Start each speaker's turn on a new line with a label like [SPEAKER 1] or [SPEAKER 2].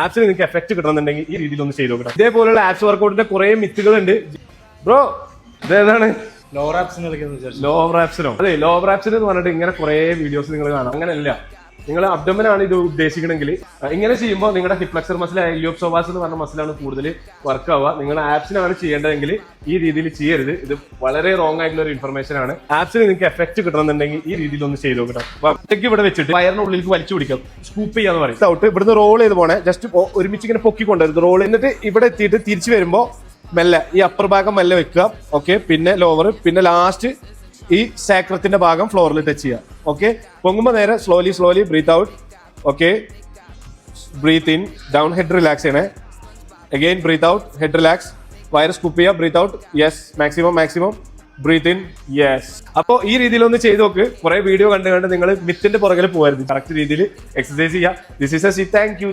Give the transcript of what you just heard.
[SPEAKER 1] ആപ്സിൽ നിങ്ങൾക്ക് എഫക്ട് കിട്ടണമെന്നുണ്ടെങ്കിൽ ഈ രീതിയിൽ ഒന്ന് ചെയ്ത് നോക്കണം. ഇതേപോലുള്ള ആപ്സ് വർക്കൗട്ടിന്റെ കുറെ മിത്തുകളുണ്ട് ബ്രോ. ഇതേതാണ്
[SPEAKER 2] ലോവർ ആപ്സിന്
[SPEAKER 1] ലോവർ ആപ്സിനോ? അതെ, ലോവർ ആപ്സിന് എന്ന് പറഞ്ഞിട്ട് ഇങ്ങനെ കുറെ വീഡിയോസ് നിങ്ങൾ കാണാം. അങ്ങനെയല്ല, നിങ്ങൾ അബ്ഡോമനാണ് ഇത് ഉദ്ദേശിക്കണമെങ്കിൽ ഇങ്ങനെ ചെയ്യുമ്പോൾ നിങ്ങളുടെ ഹിപ്പ് ഫ്ലെക്സർ മസിൽ, ഇലിയോപ്സോവാസ് എന്ന് പറഞ്ഞ മസിലാണ് കൂടുതൽ വർക്ക് ആവുക. നിങ്ങൾ ആപ്സിനാണ് ചെയ്യേണ്ടതെങ്കിൽ ഈ രീതിയിൽ ചെയ്യരുത്. ഇത് വളരെ റോങ് ആയിട്ടുള്ള ഒരു ഇൻഫർമേഷൻ ആണ്. ആപ്സിന് നിങ്ങൾക്ക് എഫക്ട് കിട്ടണമെന്നുണ്ടെങ്കിൽ ഈ രീതിയിൽ ഒന്ന് ചെയ്ത് നോക്കണം. ഒറ്റയ്ക്ക് ഇവിടെ വെച്ചിട്ട് വയറിന്റെ ഉള്ളിലേക്ക് വലിച്ചു പിടിക്കാം, സ്കൂപ്പ് ചെയ്യാന്ന് പറയും. ഔട്ട് ഇവിടുന്ന് റോൾ ചെയ്ത് പോണേ, ജസ്റ്റ് ഒരുമിച്ച് ഇങ്ങനെ പൊക്കിക്കൊണ്ടുവരുത് റോൾ. എന്നിട്ട് ഇവിടെ എത്തിയിട്ട് തിരിച്ചു വരുമ്പോൾ മെല്ലെ ഈ അപ്പർ ഭാഗം മെല്ലെ വെക്കുക. ഓക്കെ, പിന്നെ ലോവർ, പിന്നെ ലാസ്റ്റ് ഈ സാക്രത്തിന്റെ ഭാഗം ഫ്ലോറിൽ ടച്ച് ചെയ്യുക. ഓക്കെ, പൊങ്ങുമ്പോൾ നേരെ slowly breathe out. Okay, breathe in, down, head relax ചെയ്യണേ. Again breathe out, head relax, വയർ സ്കൂപ്പ് ചെയ്യുക, breathe out, yes, maximum breathe in, yes. അപ്പോൾ ഈ രീതിയിൽ ഒന്ന് ചെയ്ത് നോക്ക്. കുറെ വീഡിയോ കണ്ട് നിങ്ങൾ മിത്തിന്റെ പുറകിൽ പോകരുത്, കറക്റ്റ് രീതിയിൽ എക്സസൈസ് ചെയ്യുക. This is A C. Thank you.